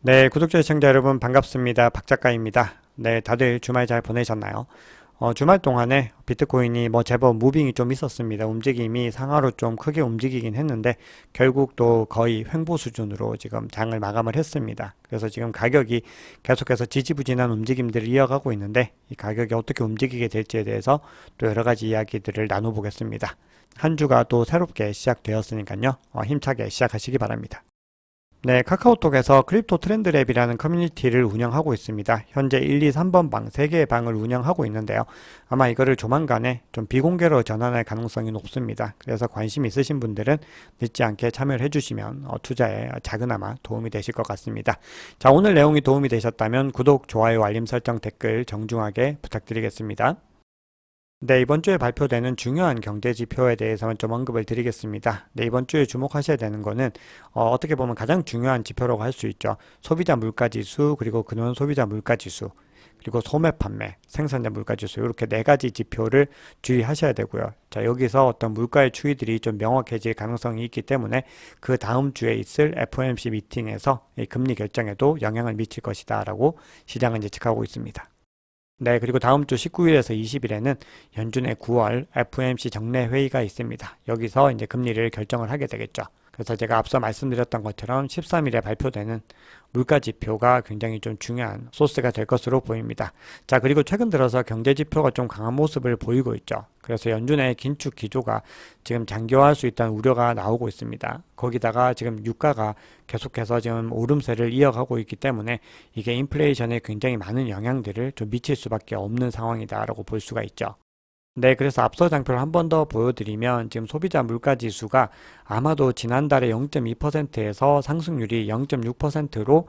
네, 구독자 시청자 여러분 반갑습니다. 박 작가입니다. 네, 다들 주말 잘 보내셨나요? 주말 동안에 비트코인이 제법 무빙이 좀 있었습니다. 움직임이 상하로 좀 크게 움직이긴 했는데 결국 또 거의 횡보 수준으로 지금 장을 마감을 했습니다. 그래서 지금 가격이 계속해서 지지부진한 움직임들을 이어가고 있는데 이 가격이 어떻게 움직이게 될지에 대해서 또 여러 가지 이야기들을 나눠보겠습니다. 한 주가 또 새롭게 시작되었으니까요. 힘차게 시작하시기 바랍니다. 네, 카카오톡에서 크립토 트렌드랩이라는 커뮤니티를 운영하고 있습니다. 현재 1, 2, 3번 방, 3개의 방을 운영하고 있는데요. 아마 이거를 조만간에 좀 비공개로 전환할 가능성이 높습니다. 그래서 관심 있으신 분들은 늦지 않게 참여를 해주시면 투자에 작은아마 도움이 되실 것 같습니다. 자, 오늘 내용이 도움이 되셨다면 구독, 좋아요, 알림 설정, 댓글 정중하게 부탁드리겠습니다. 네, 이번 주에 발표되는 중요한 경제 지표에 대해서만 좀 언급을 드리겠습니다. 네, 이번 주에 주목하셔야 되는 거는 어떻게 보면 가장 중요한 지표라고 할 수 있죠. 소비자 물가 지수, 그리고 근원 소비자 물가 지수, 그리고 소매 판매, 생산자 물가 지수 이렇게 네 가지 지표를 주의하셔야 되고요. 자, 여기서 어떤 물가의 추이들이 좀 명확해질 가능성이 있기 때문에 그 다음 주에 있을 FOMC 미팅에서 이 금리 결정에도 영향을 미칠 것이다라고 시장은 예측하고 있습니다. 네, 그리고 다음 주 19일에서 20일에는 연준의 9월 FOMC 정례 회의가 있습니다. 여기서 이제 금리를 결정을 하게 되겠죠. 그래서 제가 앞서 말씀드렸던 것처럼 13일에 발표되는 물가 지표가 굉장히 좀 중요한 소스가 될 것으로 보입니다. 자, 그리고 최근 들어서 경제 지표가 좀 강한 모습을 보이고 있죠. 그래서 연준의 긴축 기조가 지금 장기화할 수 있다는 우려가 나오고 있습니다. 거기다가 지금 유가가 계속해서 지금 오름세를 이어가고 있기 때문에 이게 인플레이션에 굉장히 많은 영향들을 좀 미칠 수밖에 없는 상황이다라고 볼 수가 있죠. 네, 그래서 앞서 장표를 한 번 더 보여드리면 지금 소비자 물가 지수가 아마도 지난달에 0.2%에서 상승률이 0.6%로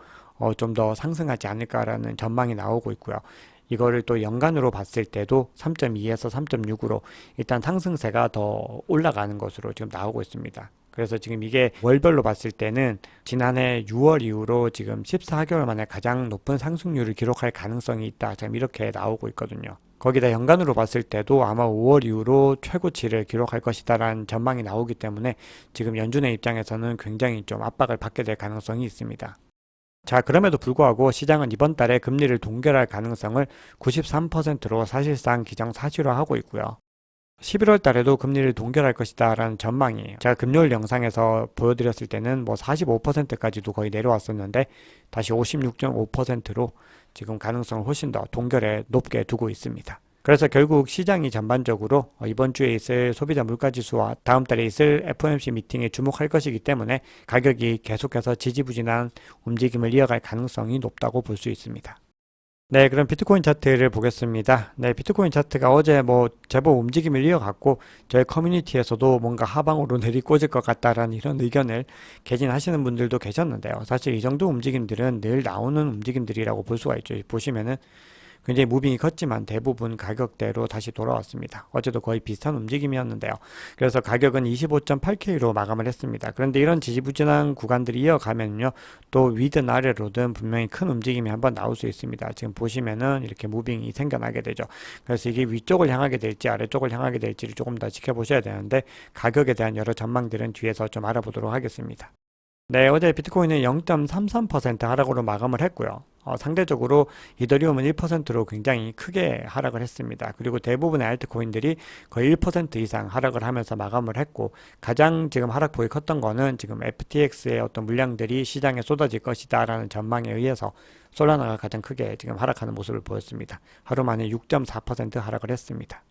좀 더 상승하지 않을까라는 전망이 나오고 있고요. 이거를 또 연간으로 봤을 때도 3.2에서 3.6으로 일단 상승세가 더 올라가는 것으로 지금 나오고 있습니다. 그래서 지금 이게 월별로 봤을 때는 지난해 6월 이후로 지금 14개월 만에 가장 높은 상승률을 기록할 가능성이 있다. 지금 이렇게 나오고 있거든요. 거기다 연간으로 봤을 때도 아마 5월 이후로 최고치를 기록할 것이다라는 전망이 나오기 때문에 지금 연준의 입장에서는 굉장히 좀 압박을 받게 될 가능성이 있습니다. 자, 그럼에도 불구하고 시장은 이번 달에 금리를 동결할 가능성을 93%로 사실상 기정사실화하고 있고요. 11월 달에도 금리를 동결할 것이다 라는 전망이에요. 제가 금요일 영상에서 보여드렸을 때는 45%까지도 거의 내려왔었는데 다시 56.5%로 지금 가능성을 훨씬 더 동결에 높게 두고 있습니다. 그래서 결국 시장이 전반적으로 이번 주에 있을 소비자 물가지수와 다음 달에 있을 FOMC 미팅에 주목할 것이기 때문에 가격이 계속해서 지지부진한 움직임을 이어갈 가능성이 높다고 볼 수 있습니다. 네, 그럼 비트코인 차트를 보겠습니다. 네, 비트코인 차트가 어제 제법 움직임을 이어갔고 저희 커뮤니티에서도 뭔가 하방으로 내리꽂을 것 같다라는 이런 의견을 개진하시는 분들도 계셨는데요. 사실 이 정도 움직임들은 늘 나오는 움직임들이라고 볼 수가 있죠. 보시면은 굉장히 무빙이 컸지만 대부분 가격대로 다시 돌아왔습니다. 어제도 거의 비슷한 움직임이었는데요. 그래서 가격은 25.8K로 마감을 했습니다. 그런데 이런 지지부진한 구간들이 이어가면요, 또 위든 아래로든 분명히 큰 움직임이 한번 나올 수 있습니다. 지금 보시면은 이렇게 무빙이 생겨나게 되죠. 그래서 이게 위쪽을 향하게 될지 아래쪽을 향하게 될지를 조금 더 지켜보셔야 되는데 가격에 대한 여러 전망들은 뒤에서 좀 알아보도록 하겠습니다. 네, 어제 비트코인은 0.33% 하락으로 마감을 했고요. 상대적으로 이더리움은 1%로 굉장히 크게 하락을 했습니다. 그리고 대부분의 알트코인들이 거의 1% 이상 하락을 하면서 마감을 했고 가장 지금 하락폭이 컸던 거는 지금 FTX의 어떤 물량들이 시장에 쏟아질 것이다 라는 전망에 의해서 솔라나가 가장 크게 지금 하락하는 모습을 보였습니다. 하루 만에 6.4% 하락을 했습니다.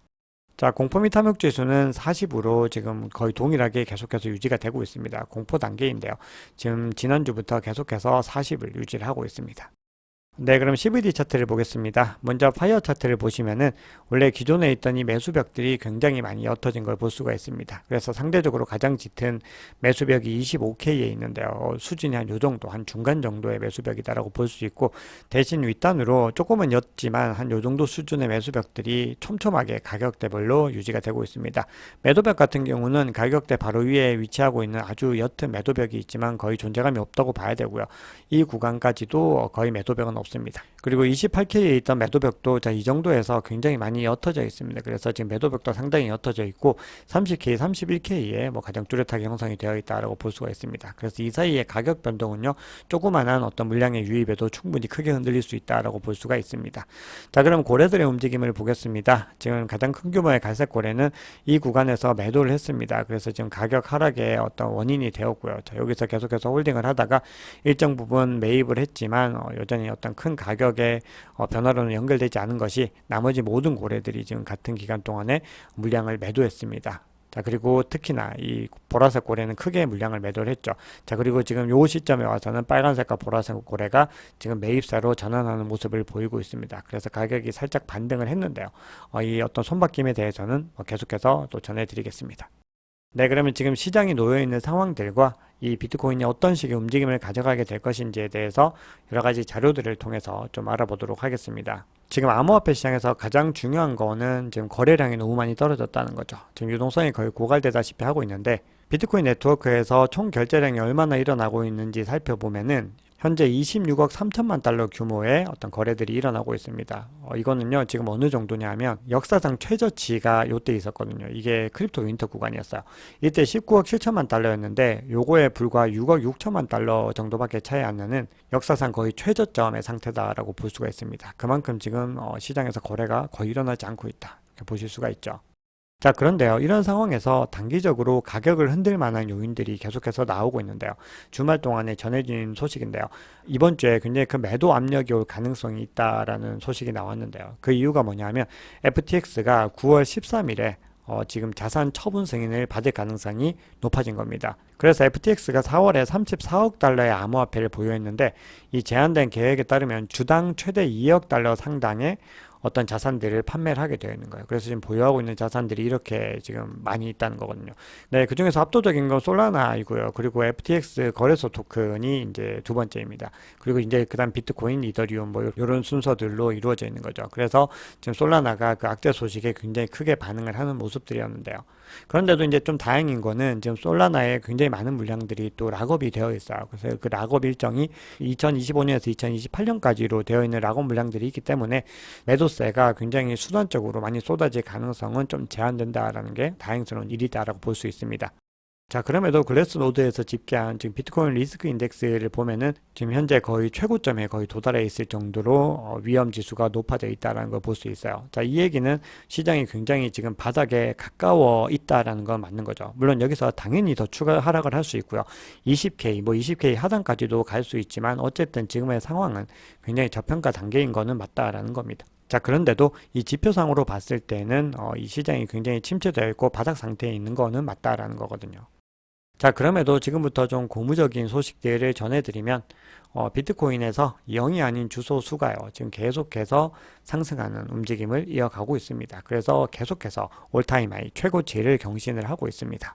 자, 공포 및 탐욕 지수는 40으로 지금 거의 동일하게 계속해서 유지가 되고 있습니다. 공포 단계인데요. 지금 지난주부터 계속해서 40을 유지를 하고 있습니다. 네, 그럼 CVD 차트를 보겠습니다. 먼저 파이어 차트를 보시면은 원래 기존에 있던 이 매수벽들이 굉장히 많이 옅어진 걸 볼 수가 있습니다. 그래서 상대적으로 가장 짙은 매수벽이 25K에 있는데요. 수준이 한 요 정도, 한 중간 정도의 매수벽이다라고 볼 수 있고 대신 윗단으로 조금은 옅지만 한 요 정도 수준의 매수벽들이 촘촘하게 가격대별로 유지가 되고 있습니다. 매도벽 같은 경우는 가격대 바로 위에 위치하고 있는 아주 옅은 매도벽이 있지만 거의 존재감이 없다고 봐야 되고요. 이 구간까지도 거의 매도벽은 없습니다. 그리고 28K에 있던 매도벽도 자, 이 정도에서 굉장히 많이 옅어져 있습니다. 그래서 지금 매도벽도 상당히 옅어져 있고 30K, 31K에 뭐 가장 뚜렷하게 형성이 되어 있다라고 볼 수가 있습니다. 그래서 이 사이의 가격 변동은요, 조그만한 어떤 물량의 유입에도 충분히 크게 흔들릴 수 있다라고 볼 수가 있습니다. 자, 그럼 고래들의 움직임을 보겠습니다. 지금 가장 큰 규모의 갈색 고래는 이 구간에서 매도를 했습니다. 그래서 지금 가격 하락의 어떤 원인이 되었고요. 자, 여기서 계속해서 홀딩을 하다가 일정 부분 매입을 했지만 여전히 어떤 큰 가격의 변화로는 연결되지 않은 것이 나머지 모든 고래들이 지금 같은 기간 동안에 물량을 매도했습니다. 자, 그리고 특히나 이 보라색 고래는 크게 물량을 매도를 했죠. 자, 그리고 지금 요 시점에 와서는 빨간색과 보라색 고래가 지금 매입사로 전환하는 모습을 보이고 있습니다. 그래서 가격이 살짝 반등을 했는데요. 이 어떤 손바뀜에 대해서는 계속해서 또 전해드리겠습니다. 네, 그러면 지금 시장이 놓여있는 상황들과 이 비트코인이 어떤 식의 움직임을 가져가게 될 것인지에 대해서 여러 가지 자료들을 통해서 좀 알아보도록 하겠습니다. 지금 암호화폐 시장에서 가장 중요한 거는 지금 거래량이 너무 많이 떨어졌다는 거죠. 지금 유동성이 거의 고갈되다시피 하고 있는데 비트코인 네트워크에서 총 결제량이 얼마나 일어나고 있는지 살펴보면은 현재 26억 3천만 달러 규모의 어떤 거래들이 일어나고 있습니다. 이거는요, 지금 어느 정도냐 하면 역사상 최저치가 요때 있었거든요. 이게 크립토 윈터 구간이었어요. 이때 19억 7천만 달러였는데 요거에 불과 6억 6천만 달러 정도밖에 차이 안 나는 역사상 거의 최저점의 상태다라고 볼 수가 있습니다. 그만큼 지금 시장에서 거래가 거의 일어나지 않고 있다. 이렇게 보실 수가 있죠. 자, 그런데요, 이런 상황에서 단기적으로 가격을 흔들 만한 요인들이 계속해서 나오고 있는데요. 주말 동안에 전해진 소식인데요. 이번 주에 굉장히 큰 매도 압력이 올 가능성이 있다라는 소식이 나왔는데요. 그 이유가 뭐냐면 FTX가 9월 13일에 지금 자산 처분 승인을 받을 가능성이 높아진 겁니다. 그래서 FTX가 4월에 34억 달러의 암호화폐를 보유했는데 이 제한된 계획에 따르면 주당 최대 2억 달러 상당의 어떤 자산들을 판매를 하게 되어 있는 거예요. 그래서 지금 보유하고 있는 자산들이 이렇게 지금 많이 있다는 거거든요. 네, 그 중에서 압도적인 건 솔라나이고요. 그리고 FTX 거래소 토큰이 이제 두 번째입니다. 그리고 이제 그다음 비트코인, 이더리움 뭐 이런 순서들로 이루어져 있는 거죠. 그래서 지금 솔라나가 그 악재 소식에 굉장히 크게 반응을 하는 모습들이었는데요. 그런데도 이제 좀 다행인 거는 지금 솔라나에 굉장히 많은 물량들이 또 락업이 되어 있어요. 그래서 그 락업 일정이 2025년에서 2028년까지로 되어 있는 락업 물량들이 있기 때문에 매도세가 굉장히 수단적으로 많이 쏟아질 가능성은 좀 제한된다라는 게 다행스러운 일이다라고 볼 수 있습니다. 자, 그럼에도 글래스노드에서 집계한 지금 비트코인 리스크 인덱스를 보면은 지금 현재 거의 최고점에 거의 도달해 있을 정도로 위험 지수가 높아져 있다는 걸 볼 수 있어요. 자, 이 얘기는 시장이 굉장히 지금 바닥에 가까워 있다라는 건 맞는 거죠. 물론 여기서 당연히 더 추가 하락을 할 수 있고요. 20K, 뭐 20K 하단까지도 갈 수 있지만 어쨌든 지금의 상황은 굉장히 저평가 단계인 거는 맞다라는 겁니다. 자, 그런데도 이 지표상으로 봤을 때는 이 시장이 굉장히 침체되어 있고 바닥 상태에 있는 거는 맞다라는 거거든요. 자, 그럼에도 지금부터 좀 고무적인 소식들을 전해드리면 비트코인에서 0이 아닌 주소 수가요, 지금 계속해서 상승하는 움직임을 이어가고 있습니다. 그래서 계속해서 올타임 하이 최고치를 경신을 하고 있습니다.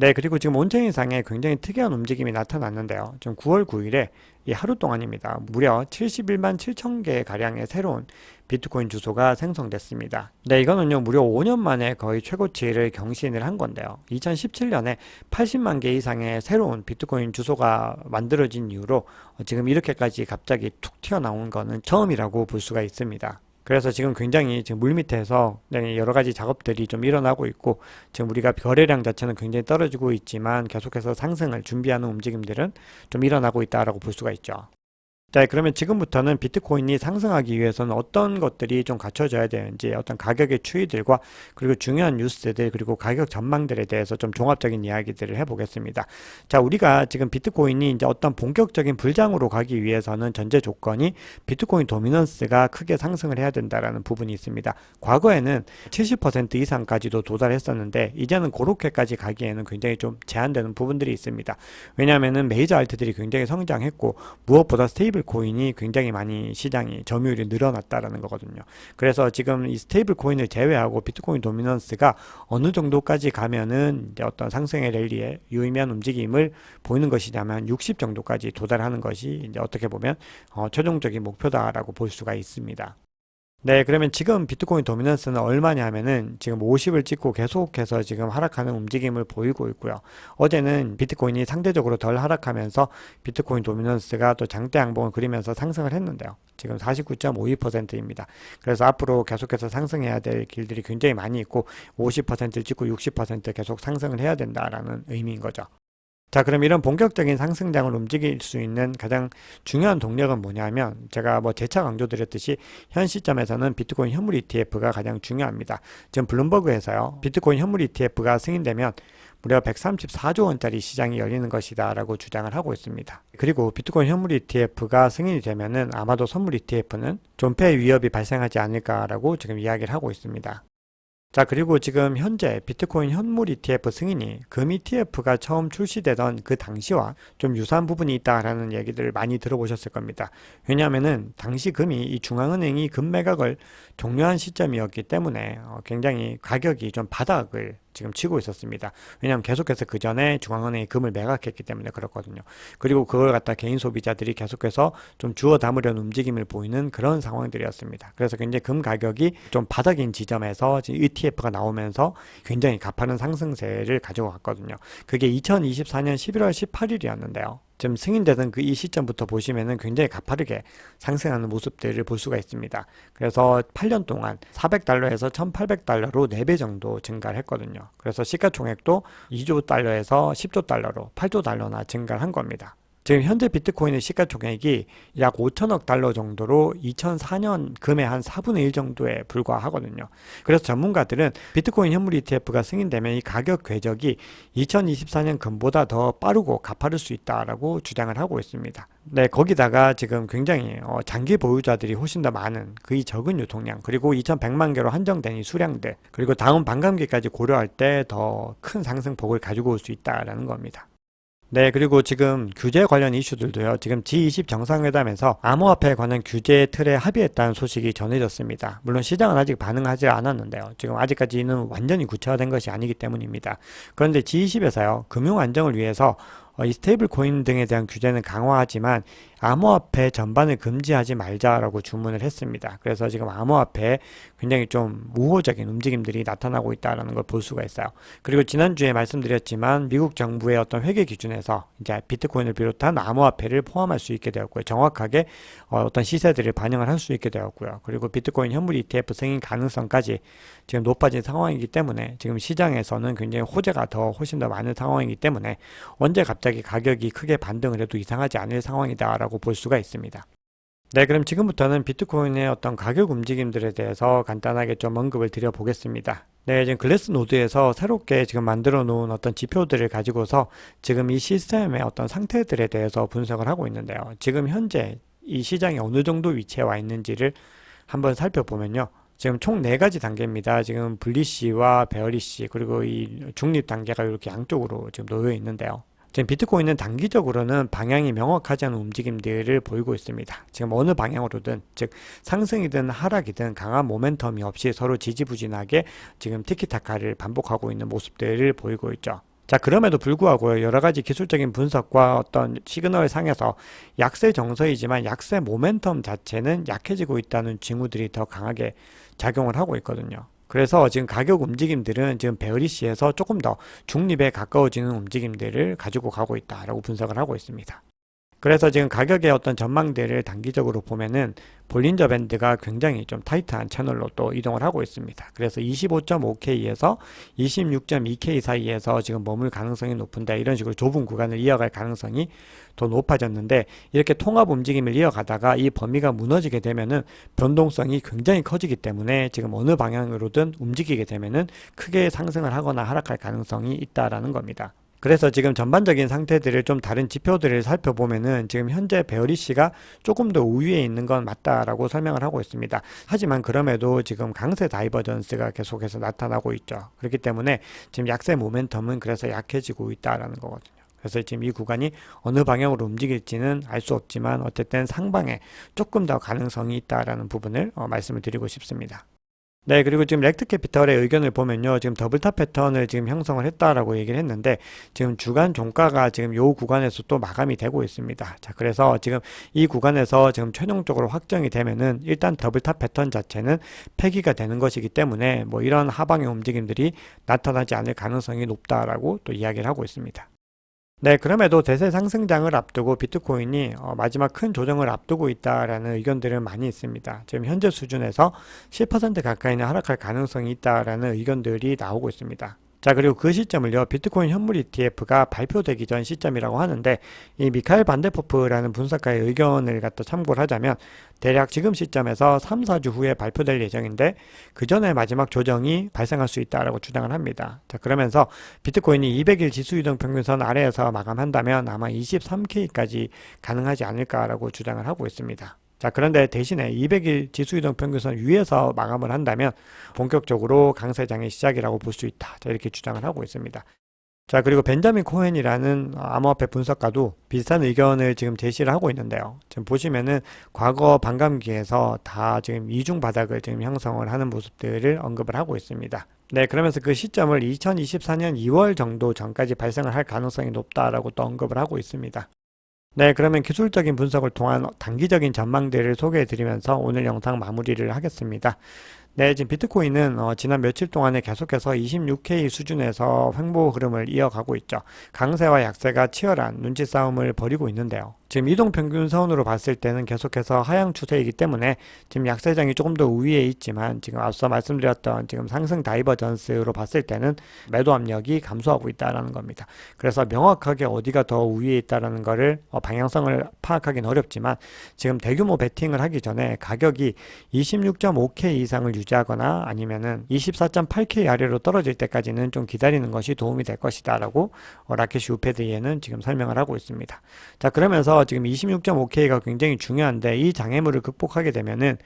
네, 그리고 지금 온체인상에 굉장히 특이한 움직임이 나타났는데요. 지금 9월 9일에 이 하루 동안입니다. 무려 71만 7천 개 가량의 새로운 비트코인 주소가 생성됐습니다. 네, 이거는요, 무려 5년 만에 거의 최고치를 경신을 한 건데요. 2017년에 80만 개 이상의 새로운 비트코인 주소가 만들어진 이후로 지금 이렇게까지 갑자기 툭 튀어나온 거는 처음이라고 볼 수가 있습니다. 그래서 지금 굉장히 지금 물밑에서 여러 가지 작업들이 좀 일어나고 있고, 지금 우리가 거래량 자체는 굉장히 떨어지고 있지만 계속해서 상승을 준비하는 움직임들은 좀 일어나고 있다라고 볼 수가 있죠. 자, 그러면 지금부터는 비트코인이 상승하기 위해서는 어떤 것들이 좀 갖춰져야 되는지, 어떤 가격의 추이들과 그리고 중요한 뉴스들, 그리고 가격 전망들에 대해서 좀 종합적인 이야기들을 해보겠습니다. 자, 우리가 지금 비트코인이 이제 어떤 본격적인 불장으로 가기 위해서는 전제 조건이 비트코인 도미넌스가 크게 상승을 해야 된다라는 부분이 있습니다. 과거에는 70% 이상까지도 도달했었는데 이제는 그렇게까지 가기에는 굉장히 좀 제한되는 부분들이 있습니다. 왜냐하면은 메이저 알트들이 굉장히 성장했고 무엇보다 스테이블 코인이 굉장히 많이 시장이 점유율이 늘어났다라는 거거든요. 그래서 지금 이 스테이블 코인을 제외하고 비트코인 도미넌스가 어느 정도까지 가면은 이제 어떤 상승의 랠리에 유의미한 움직임을 보이는 것이냐면 60 정도까지 도달하는 것이 이제 어떻게 보면 최종적인 목표다라고 볼 수가 있습니다. 네, 그러면 지금 비트코인 도미넌스는 얼마냐면은 지금 50을 찍고 계속해서 지금 하락하는 움직임을 보이고 있고요. 어제는 비트코인이 상대적으로 덜 하락하면서 비트코인 도미넌스가 또 장대 양봉을 그리면서 상승을 했는데요. 지금 49.52%입니다. 그래서 앞으로 계속해서 상승해야 될 길들이 굉장히 많이 있고 50%를 찍고 60% 계속 상승을 해야 된다라는 의미인 거죠. 자, 그럼 이런 본격적인 상승장을 움직일 수 있는 가장 중요한 동력은 뭐냐면 제가 뭐 재차 강조드렸듯이 현 시점에서는 비트코인 현물 ETF가 가장 중요합니다. 지금 블룸버그에서요. 비트코인 현물 ETF가 승인되면 무려 134조 원짜리 시장이 열리는 것이다 라고 주장을 하고 있습니다. 그리고 비트코인 현물 ETF가 승인이 되면은 아마도 선물 ETF는 존폐 위협이 발생하지 않을까라고 지금 이야기를 하고 있습니다. 자, 그리고 지금 현재 비트코인 현물 ETF 승인이 금 ETF가 처음 출시되던 그 당시와 좀 유사한 부분이 있다라는 얘기들을 많이 들어보셨을 겁니다. 왜냐하면은 당시 금이 이 중앙은행이 금 매각을 종료한 시점이었기 때문에 굉장히 가격이 좀 바닥을 지금 치고 있었습니다. 왜냐하면 계속해서 그 전에 중앙은행이 금을 매각했기 때문에 그렇거든요. 그리고 그걸 갖다 개인 소비자들이 계속해서 좀 주워 담으려는 움직임을 보이는 그런 상황들이었습니다. 그래서 굉장히 금 가격이 좀 바닥인 지점에서 ETF가 나오면서 굉장히 가파른 상승세를 가지고 갔거든요. 그게 2024년 11월 18일이었는데요. 지금 승인되던 그 이 시점부터 보시면은 굉장히 가파르게 상승하는 모습들을 볼 수가 있습니다. 그래서 8년 동안 400달러에서 1800달러로 4배 정도 증가를 했거든요. 그래서 시가총액도 2조 달러에서 10조 달러로 8조 달러나 증가를 한 겁니다. 지금 현재 비트코인의 시가총액이 약 5천억 달러 정도로 2004년 금의 한 4분의 1 정도에 불과하거든요. 그래서 전문가들은 비트코인 현물 ETF가 승인되면 이 가격 궤적이 2024년 금보다 더 빠르고 가파를 수 있다라고 주장을 하고 있습니다. 네, 거기다가 지금 굉장히 장기 보유자들이 훨씬 더 많은 그 적은 유통량, 그리고 2100만 개로 한정된 이 수량들, 그리고 다음 반감기까지 고려할 때 더 큰 상승폭을 가지고 올 수 있다라는 겁니다. 네, 그리고 지금 규제 관련 이슈들도요. 지금 G20 정상회담에서 암호화폐에 관한 규제 틀에 합의했다는 소식이 전해졌습니다. 물론 시장은 아직 반응하지 않았는데요. 지금 아직까지는 완전히 구체화된 것이 아니기 때문입니다. 그런데 G20에서요. 금융 안정을 위해서 이 스테이블 코인 등에 대한 규제는 강화하지만 암호화폐 전반을 금지하지 말자라고 주문을 했습니다. 그래서 지금 암호화폐에 굉장히 좀 우호적인 움직임들이 나타나고 있다는 걸 볼 수가 있어요. 그리고 지난주에 말씀드렸지만 미국 정부의 어떤 회계 기준에서 이제 비트코인을 비롯한 암호화폐를 포함할 수 있게 되었고요. 정확하게 어떤 시세들을 반영을 할 수 있게 되었고요. 그리고 비트코인 현물 ETF 승인 가능성까지 지금 높아진 상황이기 때문에 지금 시장에서는 굉장히 호재가 훨씬 더 많은 상황이기 때문에 언제 갑자기 가격이 크게 반등을 해도 이상하지 않을 상황이다라고 볼 수가 있습니다. 네, 그럼 지금부터는 비트코인의 어떤 가격 움직임들에 대해서 간단하게 좀 언급을 드려보겠습니다. 네, 지금 글래스노드에서 새롭게 지금 만들어 놓은 어떤 지표들을 가지고서 지금 이 시스템의 어떤 상태들에 대해서 분석을 하고 있는데요. 지금 현재 이 시장이 어느 정도 위치에 와 있는지를 한번 살펴보면요. 지금 총 4가지 단계입니다. 지금 불리시와 베어리시, 그리고 이 중립 단계가 이렇게 양쪽으로 지금 놓여 있는데요. 지금 비트코인은 단기적으로는 방향이 명확하지 않은 움직임들을 보이고 있습니다. 지금 어느 방향으로든, 즉 상승이든 하락이든 강한 모멘텀이 없이 서로 지지부진하게 지금 티키타카를 반복하고 있는 모습들을 보이고 있죠. 자, 그럼에도 불구하고 여러 가지 기술적인 분석과 어떤 시그널 상에서 약세 정서이지만 약세 모멘텀 자체는 약해지고 있다는 징후들이 더 강하게 작용을 하고 있거든요. 그래서 지금 가격 움직임들은 지금 베어리시에서 조금 더 중립에 가까워지는 움직임들을 가지고 가고 있다라고 분석을 하고 있습니다. 그래서 지금 가격의 어떤 전망들을 단기적으로 보면은 볼린저 밴드가 굉장히 좀 타이트한 채널로 또 이동을 하고 있습니다. 그래서 25.5K에서 26.2K 사이에서 지금 머물 가능성이 높은데, 이런 식으로 좁은 구간을 이어갈 가능성이 더 높아졌는데, 이렇게 통합 움직임을 이어가다가 이 범위가 무너지게 되면은 변동성이 굉장히 커지기 때문에 지금 어느 방향으로든 움직이게 되면은 크게 상승을 하거나 하락할 가능성이 있다라는 겁니다. 그래서 지금 전반적인 상태들을 좀 다른 지표들을 살펴보면은 지금 현재 베어리시가 조금 더 우위에 있는 건 맞다라고 설명을 하고 있습니다. 하지만 그럼에도 지금 강세 다이버전스가 계속해서 나타나고 있죠. 그렇기 때문에 지금 약세 모멘텀은 그래서 약해지고 있다라는 거거든요. 그래서 지금 이 구간이 어느 방향으로 움직일지는 알 수 없지만 어쨌든 상방에 조금 더 가능성이 있다라는 부분을 말씀을 드리고 싶습니다. 네, 그리고 지금 렉트 캐피털의 의견을 보면요. 지금 더블탑 패턴을 지금 형성을 했다라고 얘기를 했는데, 지금 주간 종가가 지금 요 구간에서 또 마감이 되고 있습니다. 자, 그래서 지금 이 구간에서 지금 최종적으로 확정이 되면은 일단 더블탑 패턴 자체는 폐기가 되는 것이기 때문에 뭐 이런 하방의 움직임들이 나타나지 않을 가능성이 높다라고 또 이야기를 하고 있습니다. 네, 그럼에도 대세 상승장을 앞두고 비트코인이 마지막 큰 조정을 앞두고 있다라는 의견들은 많이 있습니다. 지금 현재 수준에서 10% 가까이는 하락할 가능성이 있다라는 의견들이 나오고 있습니다. 자, 그리고 그 시점을요, 비트코인 현물 ETF가 발표되기 전 시점이라고 하는데, 이 미카엘 반데포프라는 분석가의 의견을 갖다 참고를 하자면, 대략 지금 시점에서 3, 4주 후에 발표될 예정인데, 그 전에 마지막 조정이 발생할 수 있다라고 주장을 합니다. 자, 그러면서 비트코인이 200일 지수이동 평균선 아래에서 마감한다면 아마 23K까지 가능하지 않을까라고 주장을 하고 있습니다. 자, 그런데 대신에 200일 지수이동 평균선 위에서 마감을 한다면 본격적으로 강세장의 시작이라고 볼 수 있다. 자, 이렇게 주장을 하고 있습니다. 자, 그리고 벤자민 코헨이라는 암호화폐 분석가도 비슷한 의견을 지금 제시를 하고 있는데요. 지금 보시면은 과거 반감기에서 다 지금 이중 바닥을 지금 형성을 하는 모습들을 언급을 하고 있습니다. 네, 그러면서 그 시점을 2024년 2월 정도 전까지 발생을 할 가능성이 높다라고 또 언급을 하고 있습니다. 네, 그러면 기술적인 분석을 통한 단기적인 전망들을 소개해 드리면서 오늘 영상 마무리를 하겠습니다. 네, 지금 비트코인은 지난 며칠 동안에 계속해서 26K 수준에서 횡보 흐름을 이어가고 있죠. 강세와 약세가 치열한 눈치 싸움을 벌이고 있는데요. 지금 이동평균선으로 봤을 때는 계속해서 하향 추세이기 때문에 지금 약세장이 조금 더 우위에 있지만 지금 앞서 말씀드렸던 지금 상승 다이버전스로 봤을 때는 매도 압력이 감소하고 있다는 겁니다. 그래서 명확하게 어디가 더 우위에 있다는 거를 방향성을 파악하기는 어렵지만 지금 대규모 베팅을 하기 전에 가격이 26.5K 이상을 유지하거나 아니면은 24.8K 아래로 떨어질 때까지는 좀 기다리는 것이 도움이 될 것이다 라고 라켓 우패드에는 지금 설명을 하고 있습니다. 자, 그러면서 지금 26.5K가 굉장히 중요한데 이 장애물을 극복하게 되면은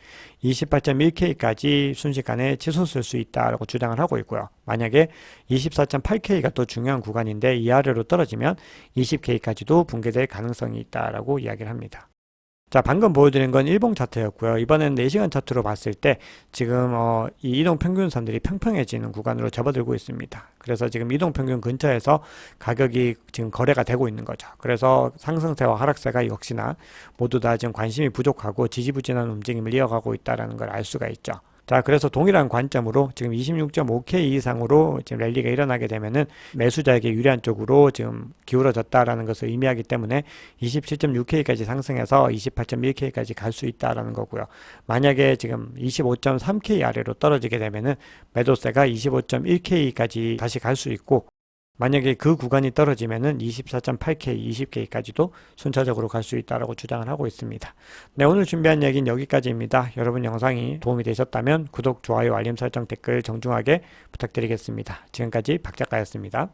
28.1K까지 순식간에 치솟을 수 있다라고 주장을 하고 있고요. 만약에 24.8K가 또 중요한 구간인데 이 아래로 떨어지면 20K까지도 붕괴될 가능성이 있다라고 이야기를 합니다. 자, 방금 보여드린 건 일봉 차트였고요. 이번엔 4시간 차트로 봤을 때 지금 이 이동평균선들이 평평해지는 구간으로 접어들고 있습니다. 그래서 지금 이동평균 근처에서 가격이 지금 거래가 되고 있는 거죠. 그래서 상승세와 하락세가 역시나 모두 다 지금 관심이 부족하고 지지부진한 움직임을 이어가고 있다는 걸 알 수가 있죠. 자, 그래서 동일한 관점으로 지금 26.5K 이상으로 지금 랠리가 일어나게 되면은 매수자에게 유리한 쪽으로 지금 기울어졌다라는 것을 의미하기 때문에 27.6K까지 상승해서 28.1K까지 갈 수 있다라는 거고요. 만약에 지금 25.3K 아래로 떨어지게 되면은 매도세가 25.1K까지 다시 갈 수 있고 만약에 그 구간이 떨어지면은 24.8K, 20K까지도 순차적으로 갈 수 있다라고 주장을 하고 있습니다. 네, 오늘 준비한 얘기는 여기까지입니다. 여러분 영상이 도움이 되셨다면 구독, 좋아요, 알림 설정, 댓글 정중하게 부탁드리겠습니다. 지금까지 박 작가였습니다.